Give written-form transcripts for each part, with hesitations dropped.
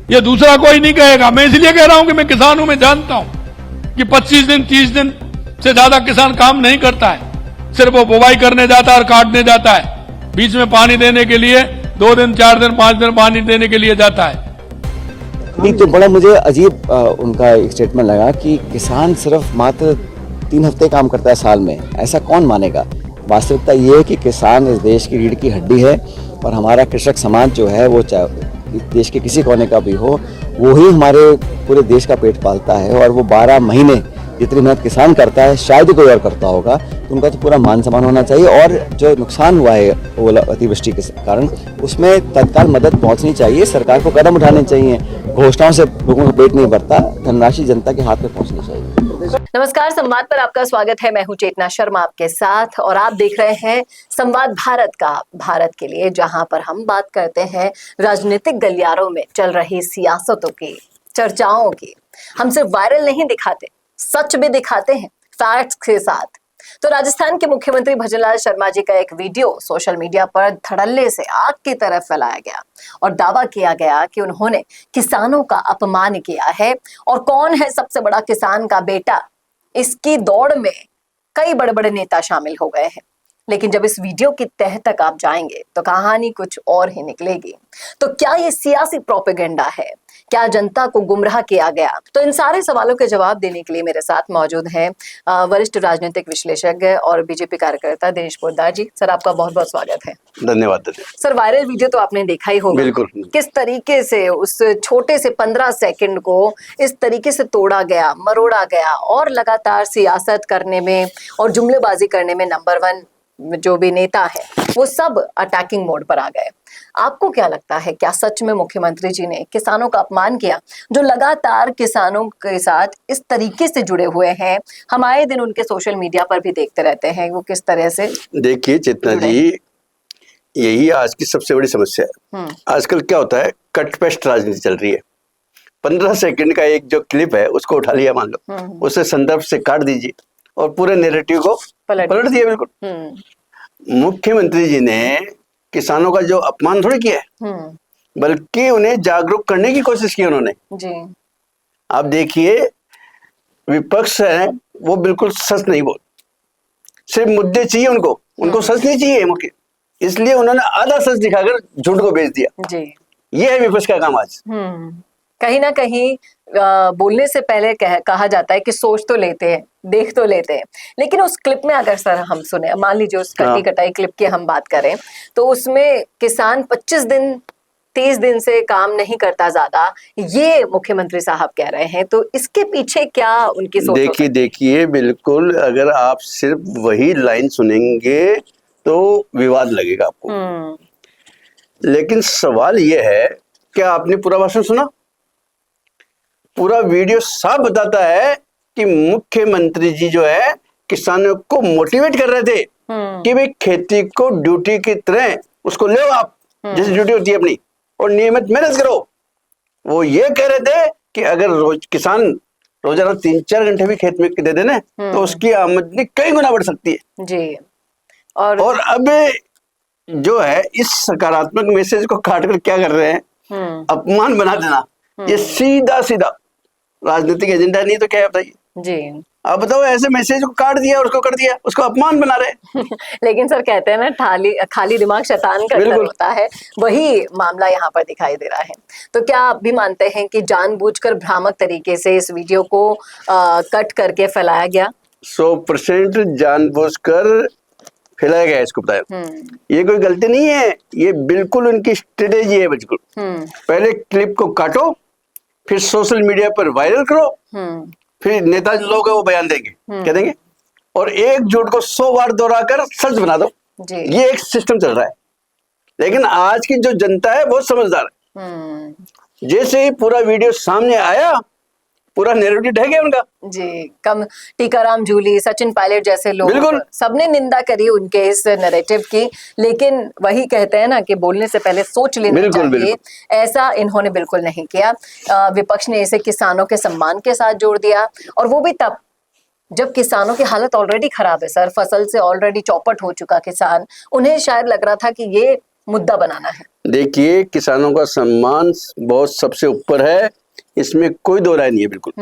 ये दूसरा कोई नहीं कहेगा। मैं इसलिए कह रहा हूं कि मैं किसान हूं, मैं जानता हूं कि 25 दिन 30 दिन से ज्यादा किसान काम नहीं करता है, सिर्फ वो बुवाई करने जाता है और काटने जाता है, बीच में पानी देने के लिए 2 दिन 4 दिन 5 दिन पानी देने के लिए जाता है। नहीं तो बड़ा मुझे अजीब उनका एक स्टेटमेंट लगा कि किसान सिर्फ मात्र 3 हफ्ते काम करता है साल में। ऐसा कौन मानेगा? वास्तविकता ये है कि किसान इस देश की रीढ़ की हड्डी है और हमारा कृषक समाज जो है वो चाहे देश के किसी कोने का भी हो, वो ही हमारे पूरे देश का पेट पालता है। और वो 12 महीने जितनी मेहनत किसान करता है शायद ही कोई और करता होगा, तो उनका तो पूरा मान सम्मान होना चाहिए। और जो नुकसान हुआ है ओला अतिवृष्टि के कारण, उसमें तत्काल मदद पहुंचनी चाहिए, सरकार को कदम उठाने चाहिए। घोषणाओं से लोगों का पेट नहीं भरता, धनराशि जनता के हाथ में पहुंचनी चाहिए। नमस्कार, संवाद पर आपका स्वागत है। मैं हूं चेतना शर्मा आपके साथ और आप देख रहे हैं संवाद भारत का, भारत के लिए, जहां पर हम बात करते हैं राजनीतिक गलियारों में चल रही सियासतों की, चर्चाओं की। हम सिर्फ वायरल नहीं दिखाते, सच भी दिखाते हैं फैक्ट्स के साथ। तो राजस्थान के मुख्यमंत्री भजनलाल शर्मा जी का एक वीडियो सोशल मीडिया पर धड़ल्ले से आग की तरह फैलाया गया और दावा किया गया कि उन्होंने किसानों का अपमान किया है और कौन है सबसे बड़ा किसान का बेटा। इसकी दौड़ में कई बड़े बड़े नेता शामिल हो गए हैं, लेकिन जब इस वीडियो की तह तक आप जाएंगे तो कहानी कुछ और ही निकलेगी। तो क्या ये सियासी प्रोपेगेंडा है? क्या जनता को गुमराह किया गया? तो इन सारे सवालों के जवाब देने के लिए मेरे साथ मौजूद हैं वरिष्ठ राजनीतिक विश्लेषज्ञ और बीजेपी कार्यकर्ता दिनेश पोद्दार जी। सर, आपका बहुत बहुत स्वागत है। धन्यवाद। सर, वायरल वीडियो तो आपने देखा ही होगा। बिल्कुल। किस तरीके से उस छोटे से 15 सेकंड को इस तरीके से तोड़ा गया, मरोड़ा गया और लगातार सियासत करने में और जुमलेबाजी करने में नंबर 1 जो भी नेता है वो सब अटैकिंग मोड पर आ गए। आपको क्या लगता है, क्या सच में मुख्यमंत्री जी ने किसानों का अपमान किया, जो लगातार किसानों के साथ इस तरीके से जुड़े हुए हैं? हम आए दिन उनके सोशल मीडिया पर भी देखते रहते हैं वो किस तरह से। देखिए चेतना जी, यही आज की सबसे बड़ी समस्या है। आजकल क्या होता है, कट पेस्ट राजनीति चल रही है। 15 सेकंड का एक जो क्लिप है उसको उठा लिया, मान लो उसे संदर्भ से काट दीजिए और पूरे नैरेटिव को पलट दिया। बिल्कुल। मुख्यमंत्री जी ने किसानों का जो अपमान थोड़ी किया है, बल्कि उन्हें जागरूक करने की कोशिश की उन्होंने जी। आप देखिए, विपक्ष है वो बिल्कुल सच नहीं बोल, सिर्फ मुद्दे चाहिए उनको सच नहीं चाहिए मुख्य, इसलिए उन्होंने आधा सच दिखाकर झूठ को बेच दिया जी। ये है विपक्ष का काम आज। कहीं ना कहीं बोलने से पहले कहा जाता है कि सोच तो लेते हैं, देख तो लेते हैं, लेकिन उस क्लिप में अगर सर हम सुने, मान लीजिए उस कटी कटाई क्लिप की हम बात करें, तो उसमें किसान 25 दिन 30 दिन से काम नहीं करता ज्यादा, ये मुख्यमंत्री साहब कह रहे हैं। तो इसके पीछे क्या उनकी सोच? देखिए बिल्कुल, अगर आप सिर्फ वही लाइन सुनेंगे तो विवाद लगेगा आपको, लेकिन सवाल यह है, क्या आपने पूरा भाषण सुना? पूरा वीडियो साफ बताता है कि मुख्यमंत्री जी जो है किसानों को मोटिवेट कर रहे थे कि भाई खेती को ड्यूटी की तरह उसको ले आप, जैसे ड्यूटी होती है अपनी, और नियमित मेहनत करो। वो ये कह रहे थे कि अगर किसान रोजाना 3-4 घंटे भी खेत में दे देना तो उसकी आमदनी कई गुना बढ़ सकती है जी। और अब जो है इस सकारात्मक मैसेज को काटकर क्या कर रहे हैं, अपमान बना देना। ये सीधा सीधा राजनीतिक एजेंडा नहीं तो क्या है बताइए जी। आप बताओ, ऐसे मैसेज को काट दिया और उसको कर दिया, उसको अपमान बना रहे। लेकिन सर कहते हैं ना, खाली दिमाग शैतान का घर होता है, वही मामला यहाँ पर दिखाई दे रहा है। तो क्या आप भी मानते हैं कि जानबूझकर भ्रामक तरीके से इस वीडियो को कट करके फैलाया गया? 100% जानबूझकर फैलाया गया, इसको बताया। ये कोई गलती नहीं है, ये बिल्कुल उनकी स्ट्रेटेजी है। बिल्कुल पहले क्लिप को काटो, फिर सोशल मीडिया पर वायरल करो, फिर नेता लोग वो बयान देंगे, कह देंगे, और एक झूठ को 100 बार दोहराकर सच बना दो जी। ये एक सिस्टम चल रहा है, लेकिन आज की जो जनता है बहुत समझदार है। जैसे ही पूरा वीडियो सामने आया, पूरा नैरेटिव ढह गया उनका जी। कम टीकाराम जूली, सचिन पायलट जैसे लोग, सबने निंदा करी उनके इस नैरेटिव की, लेकिन वही कहते हैं ना कि बोलने से पहले सोच लेना चाहिए। ऐसा इन्होंने बिल्कुल नहीं किया। विपक्ष ने इसे किसानों के सम्मान के साथ जोड़ दिया, और वो भी तब जब किसानों की हालत ऑलरेडी खराब है सर, फसल से ऑलरेडी चौपट हो चुका किसान। उन्हें शायद लग रहा था कि ये मुद्दा बनाना है। देखिए, किसानों का सम्मान बहुत सबसे ऊपर है, इसमें कोई दो राय नहीं है बिल्कुल।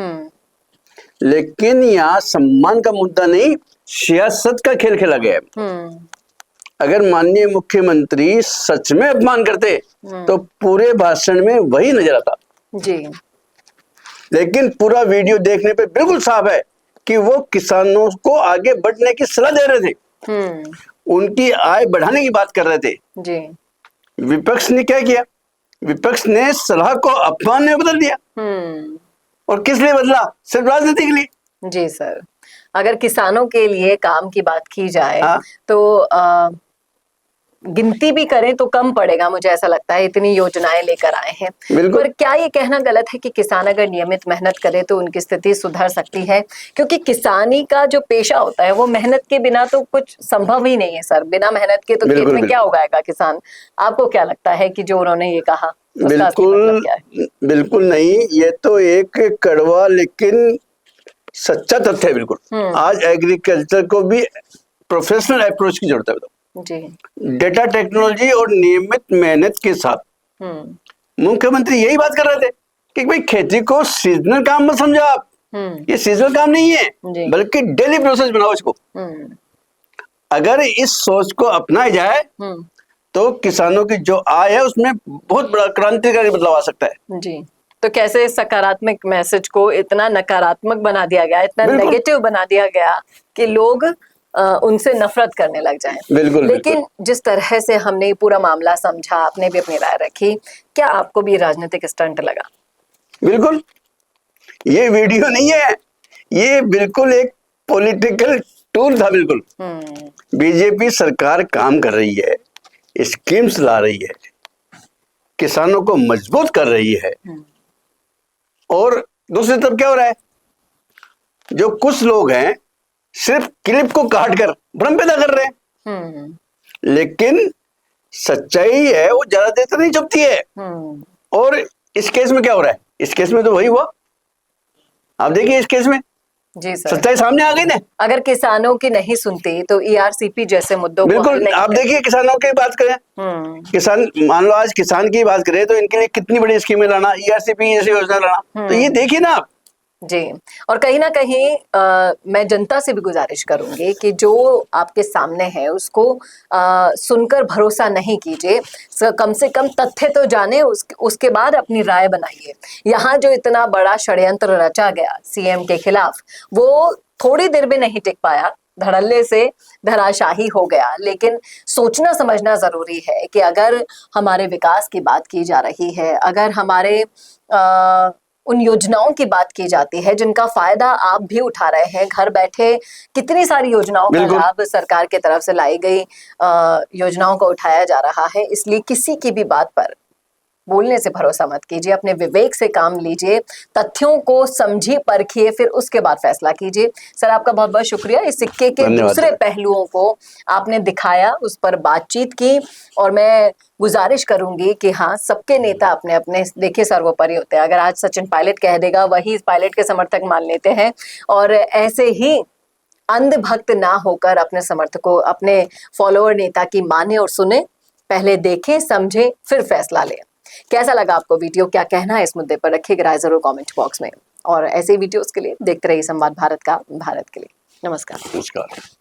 लेकिन यहाँ सम्मान का मुद्दा नहीं, सियासत का खेल खेला गया है। अगर माननीय मुख्यमंत्री सच में अपमान करते तो पूरे भाषण में वही नजर आता जी। लेकिन पूरा वीडियो देखने पे बिल्कुल साफ है कि वो किसानों को आगे बढ़ने की सलाह दे रहे थे, उनकी आय बढ़ाने की बात कर रहे थे जी। विपक्ष ने क्या किया? विपक्ष ने सलाह को अपमान में बदल दिया। और किस लिए बदला? सिर्फ राजनीति के लिए। जी सर, अगर किसानों के लिए काम की बात की जाए तो गिनती भी करें तो कम पड़ेगा, मुझे ऐसा लगता है, इतनी योजनाएं लेकर आए हैं। पर क्या ये कहना गलत है कि किसान अगर नियमित मेहनत करे तो उनकी स्थिति सुधर सकती है? क्योंकि किसानी का जो पेशा होता है वो मेहनत के बिना तो कुछ संभव ही नहीं है सर। बिना मेहनत के तो खेत में क्या उगाएगा किसान? आपको क्या लगता है कि जो उन्होंने ये कहा बिल्कुल बिल्कुल नहीं, ये तो एक कड़वा लेकिन सच्चा तथ्य है। बिल्कुल आज एग्रीकल्चर को भी प्रोफेशनल अप्रोच की जरूरत है जी। डेटा टेक्नोलॉजी और नियमित मेहनत के साथ। मुख्यमंत्री यही बात कर रहे थे कि भाई खेती को सीजनल काम मत समझो आप, ये सीजनल काम नहीं है बल्कि डेली प्रोसेस बनाओ इसको। अगर इस सोच को अपनाया जाए तो किसानों की जो आय है उसमें बहुत बड़ा क्रांतिकारी बदलाव आ सकता है। जी। तो कैसे सकारात्मक मैसेज को इतना नकारात्मक बना दिया गया, इतना नेगेटिव बना दिया गया कि लोग उनसे नफरत करने लग जाएं। बिल्कुल, लेकिन बिल्कुल। जिस तरह से हमने पूरा मामला समझा, आपने भी अपनी राय रखी, क्या आपको भी राजनीतिक स्टंट लगा? बिल्कुल, ये वीडियो नहीं है, ये बिल्कुल एक पॉलिटिकल टूल था। बिल्कुल बीजेपी सरकार काम कर रही है, स्कीम्स ला रही है, किसानों को मजबूत कर रही है। और दूसरी तरफ क्या हो रहा है? जो कुछ लोग हैं सिर्फ क्लिप को काट कर भ्रम पैदा कर रहे हैं। लेकिन सच्चाई है वो ज्यादा देर तक नहीं छुपती है। और इस केस में क्या हो रहा है? इस केस में तो वही हुआ, आप देखिए इस केस में जी सर, सच्चाई सामने आ गई ना। अगर किसानों की नहीं सुनती तो ईआरसीपी जैसे मुद्दों को बिल्कुल, आप देखिए किसानों की बात करें, किसान मान लो आज किसान की बात करें तो इनके लिए कितनी बड़ी स्कीमें लाना, ईआरसीपी जैसी योजना लाना, तो ये देखिए ना आप। जी। और कहीं ना कहीं मैं जनता से भी गुजारिश करूंगी कि जो आपके सामने है उसको सुनकर भरोसा नहीं कीजिए, कम से कम तथ्य तो जाने, उसके बाद अपनी राय बनाइए। यहाँ जो इतना बड़ा षड्यंत्र रचा गया सीएम के खिलाफ, वो थोड़ी देर में नहीं टिक पाया, धड़ल्ले से धराशाही हो गया। लेकिन सोचना समझना जरूरी है कि अगर हमारे विकास की बात की जा रही है, अगर हमारे उन योजनाओं की बात की जाती है जिनका फायदा आप भी उठा रहे हैं, घर बैठे कितनी सारी योजनाओं का लाभ सरकार की तरफ से लाई गई योजनाओं को उठाया जा रहा है। इसलिए किसी की भी बात पर बोलने से भरोसा मत कीजिए, अपने विवेक से काम लीजिए, तथ्यों को समझिए, परखिए, फिर उसके बाद फैसला कीजिए। सर आपका बहुत बहुत शुक्रिया, इस सिक्के के दूसरे पहलुओं को आपने दिखाया, उस पर बातचीत की। और मैं गुजारिश करूंगी कि हाँ, सबके नेता अपने अपने देखिए सर्वोपरि होते हैं। अगर आज सचिन पायलट कह देगा, वही पायलट के समर्थक मान लेते हैं। और ऐसे ही अंधभक्त ना होकर अपने समर्थकों, अपने फॉलोअर नेता की माने और सुने, पहले देखें, समझें, फिर फैसला लें। कैसा लगा आपको वीडियो? क्या कहना है इस मुद्दे पर? रखिएगा राय जरूर कमेंट बॉक्स में। और ऐसे वीडियोस के लिए देखते रहिए संवाद भारत का, भारत के लिए। नमस्कार।